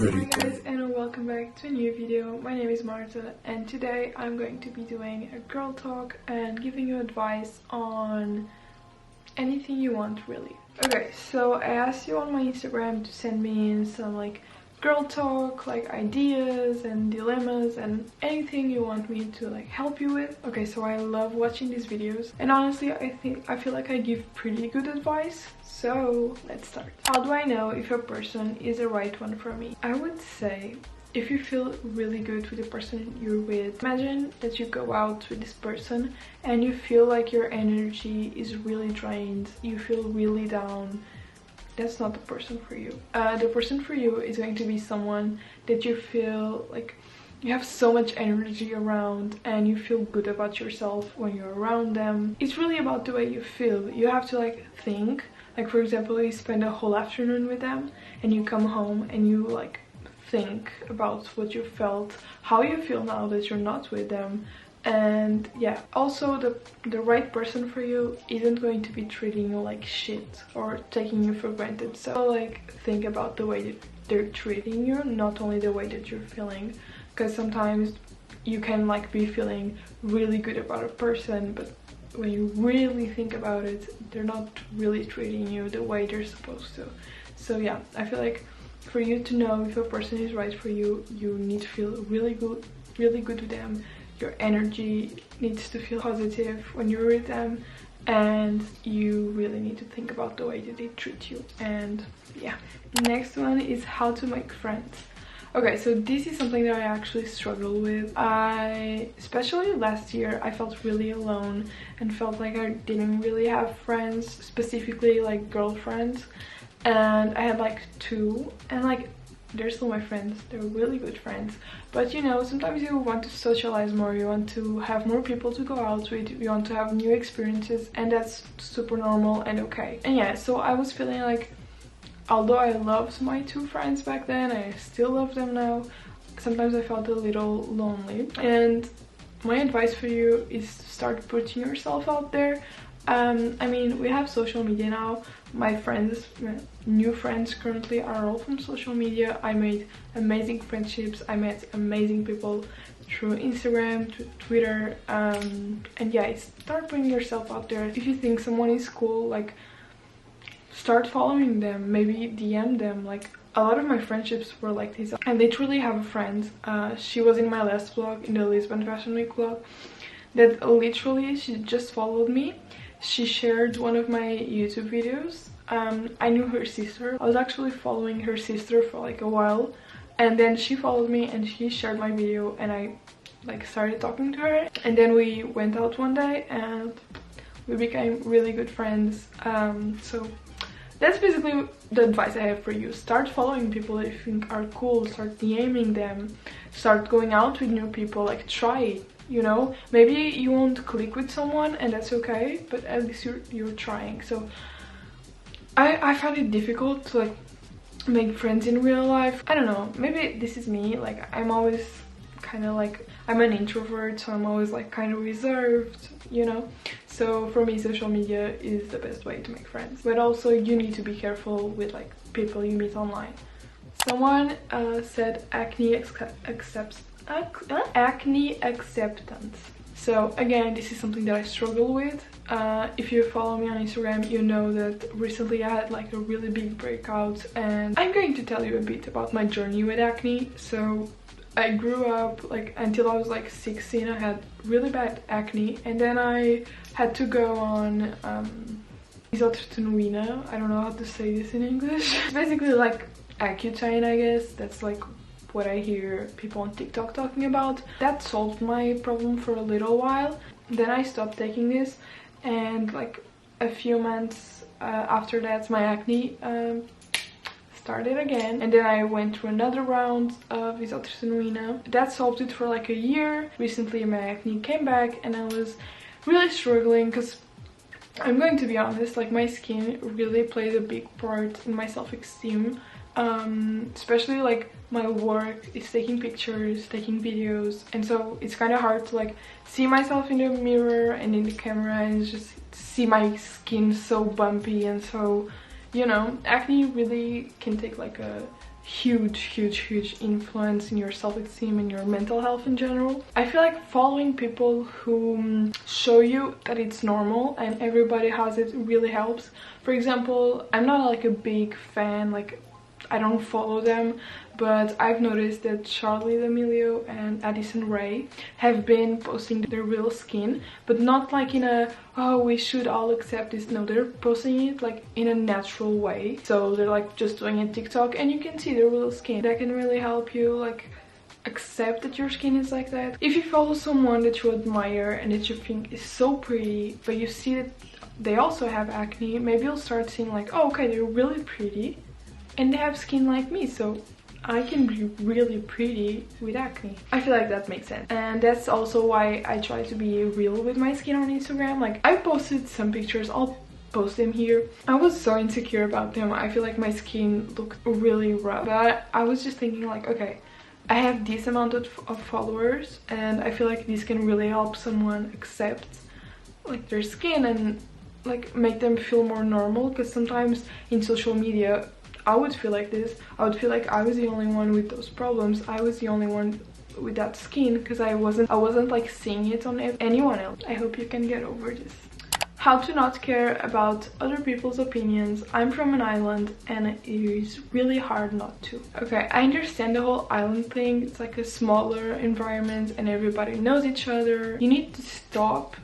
Hi guys, and welcome back to a new video. My name is Marta, and today I'm going to be doing a girl talk and giving you advice on anything you want, really. Okay, so I asked you on my Instagram to send me in some like girl talk, like ideas and dilemmas and anything you want me to like help you with. Okay, so I love watching these videos, and honestly I feel like I give pretty good advice. So let's start. How do I know if a person is the right one for me? I would say if you feel really good with the person you're with. Imagine that you go out with this person and you feel like your energy is really drained, you feel really down. That's not the person for you. The person for you is going to be someone that you feel like you have so much energy around and you feel good about yourself when you're around them. It's really about the way you feel. You have to like think. Like for example, you spend a whole afternoon with them and you come home and you like think about what you felt, how you feel now that you're not with them. And yeah, also the right person for you isn't going to be treating you like shit or taking you for granted. So like think about the way that they're treating you, not only the way that you're feeling, because sometimes you can like be feeling really good about a person, but when you really think about it, they're not really treating you the way they're supposed to. So yeah, I feel like for you to know if a person is right for you, you need to feel really good with them. Your energy needs to feel positive when you're with them, and you really need to think about the way that they treat you. And yeah, next one is how to make friends. Okay, so this is something that I actually struggle with. Especially last year, I felt really alone and felt like I didn't really have friends, specifically like girlfriends. And I had like two, and like they're still my friends, they're really good friends. But you know, sometimes you want to socialize more, you want to have more people to go out with, you want to have new experiences, and that's super normal and okay. And yeah, so I was feeling like, although I loved my two friends back then, I still love them now, sometimes I felt a little lonely. And my advice for you is to start putting yourself out there. I mean, we have social media now. My friends, new friends currently, are all from social media. I made amazing friendships, I met amazing people through Instagram, Twitter, and yeah, start putting yourself out there. If you think someone is cool, like start following them, maybe DM them. Like a lot of my friendships were like this. I literally have a friend, she was in my last vlog, in the Lisbon Fashion Week vlog, that literally she just followed me. She shared one of my YouTube videos. I knew her sister. I was actually following her sister for like a while, and then she followed me and she shared my video, and I like started talking to her, and then we went out one day and we became really good friends. So that's basically the advice I have for you. Start following people that you think are cool, start DMing them, start going out with new people, like try it. You know, maybe you won't click with someone and that's okay, but at least you're trying. So I find it difficult to like make friends in real life. I don't know, maybe this is me, like I'm always kind of like, I'm an introvert, so I'm always like kind of reserved, you know. So for me, social media is the best way to make friends, but also you need to be careful with like people you meet online. Someone said acne acceptance. So again, this is something that I struggle with. If you follow me on Instagram, you know that recently I had like a really big breakout, and I'm going to tell you a bit about my journey with acne. So I grew up like until I was like 16, I had really bad acne, and then I had to go on xoxo. I don't know how to say this in English. It's basically like Accutane, I guess. That's like what I hear people on TikTok talking about. That solved my problem for a little while. Then I stopped taking this, and like a few months after that, my acne started again, and then I went through another round of xoxo. That solved it for like a year. Recently my acne came back and I was really struggling, because I'm going to be honest, like my skin really played a big part in my self-esteem. Especially like my work is taking pictures, taking videos, and so it's kind of hard to like see myself in the mirror and in the camera and just see my skin so bumpy. And so, you know, acne really can take like a huge influence in your self-esteem and your mental health in general. I feel like following people who show you that it's normal and everybody has it really helps. For example, I'm not like a big fan, like I don't follow them, but I've noticed that Charli D'Amelio and Addison Rae have been posting their real skin, but not like in a, oh, we should all accept this. No, they're posting it like in a natural way. So they're like just doing a TikTok and you can see their real skin. That can really help you like accept that your skin is like that. If you follow someone that you admire and that you think is so pretty, but you see that they also have acne, maybe you'll start seeing like, oh, okay, they're really pretty and they have skin like me, so I can be really pretty with acne. I feel like that makes sense. And that's also why I try to be real with my skin on Instagram. Like, I posted some pictures, I'll post them here. I was so insecure about them. I feel like my skin looked really rough. But I was just thinking like, okay, I have this amount of followers and I feel like this can really help someone accept like their skin and like make them feel more normal. Because sometimes in social media, I would feel like this. I would feel like I was the only one with those problems. I was the only one with that skin because I wasn't like seeing it on anyone else. I hope you can get over this. How to not care about other people's opinions. I'm from an island and it is really hard not to. Okay, I understand the whole island thing. It's like a smaller environment and everybody knows each other. You need to stop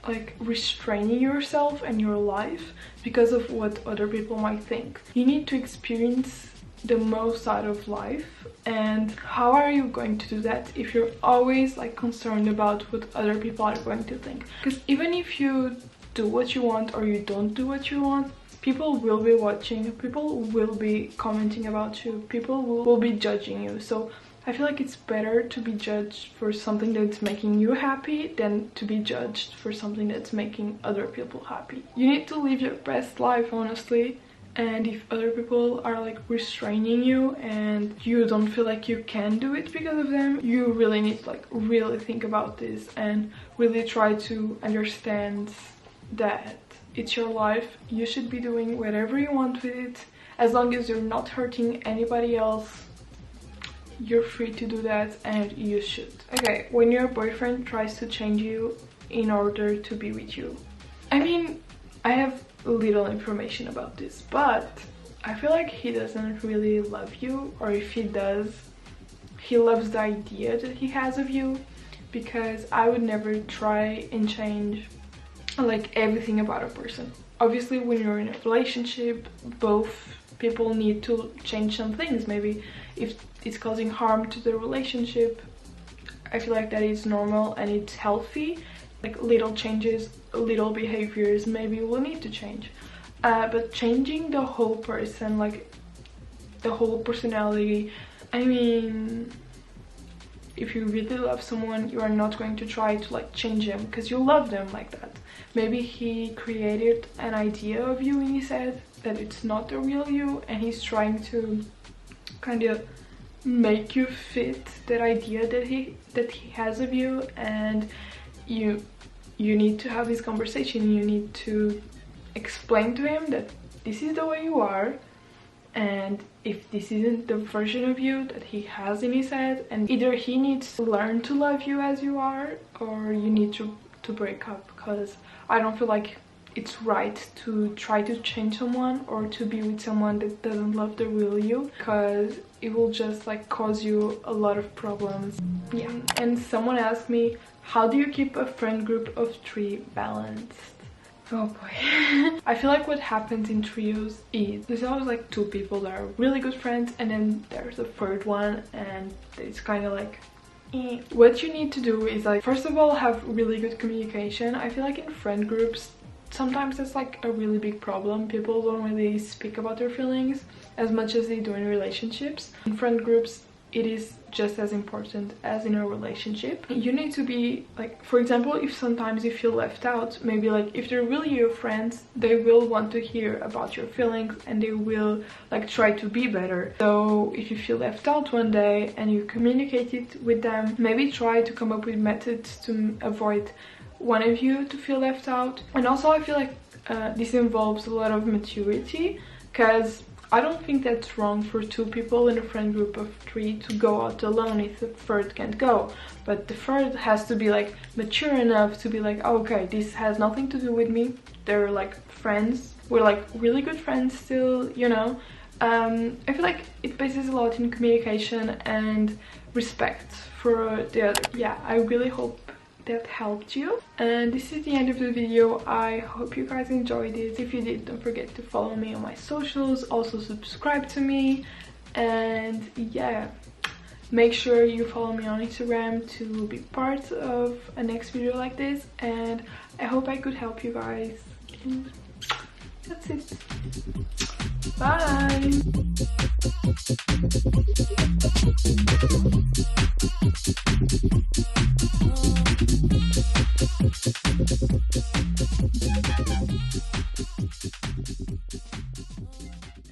like restraining yourself and your life because of what other people might think. You need to experience the most out of life, and how are you going to do that if you're always like concerned about what other people are going to think? Because even if you do what you want or you don't do what you want, people will be watching, people will be commenting about you, people will be judging you. So I feel like it's better to be judged for something that's making you happy than to be judged for something that's making other people happy. You need to live your best life, honestly. And if other people are like restraining you and you don't feel like you can do it because of them, you really need to like really think about this and really try to understand that it's your life. You should be doing whatever you want with it. As long as you're not hurting anybody else, you're free to do that and you should. Okay, when your boyfriend tries to change you in order to be with you. I mean, I have little information about this, but I feel like he doesn't really love you, or if he does, he loves the idea that he has of you, because I would never try and change like everything about a person. Obviously, when you're in a relationship, both people need to change some things. Maybe if it's causing harm to the relationship, I feel like that is normal and it's healthy. Like little changes, little behaviors maybe will need to change, but changing the whole person, like the whole personality, I mean, if you really love someone, you are not going to try to like change them because you love them like that. Maybe he created an idea of you in his head that it's not the real you, and he's trying to kind of make you fit that idea that he has of you, and you need to have this conversation. You need to explain to him that this is the way you are, and if this isn't the version of you that he has in his head, and either he needs to learn to love you as you are, or you need to break up. Because I don't feel like it's right to try to change someone or to be with someone that doesn't love the real you, because it will just like cause you a lot of problems. Yeah. And someone asked me, how do you keep a friend group of 3 balanced? Oh boy. I feel like what happens in trios is there's always like 2 people that are really good friends, and then there's a third one, and it's kind of like What you need to do is like, first of all, have really good communication. I feel like in friend groups sometimes it's like a really big problem. People don't really speak about their feelings as much as they do in relationships. In friend groups, it is just as important as in a relationship. You need to be like, for example, if sometimes you feel left out, maybe like if they're really your friends, they will want to hear about your feelings and they will like try to be better. So if you feel left out one day and you communicate it with them, maybe try to come up with methods to avoid one of you to feel left out. And also I feel like this involves a lot of maturity, because I don't think that's wrong for 2 people in a friend group of 3 to go out alone if the third can't go. But the third has to be like mature enough to be like, oh, okay, this has nothing to do with me. They're like friends. We're like really good friends still, you know. I feel like it bases a lot in communication and respect for the other. Yeah, I really hope that helped you. And this is the end of the video. I hope you guys enjoyed it. If you did, don't forget to follow me on my socials, also subscribe to me, and yeah, make sure you follow me on Instagram to be part of a next video like this. And I hope I could help you guys, and that's it. Bye.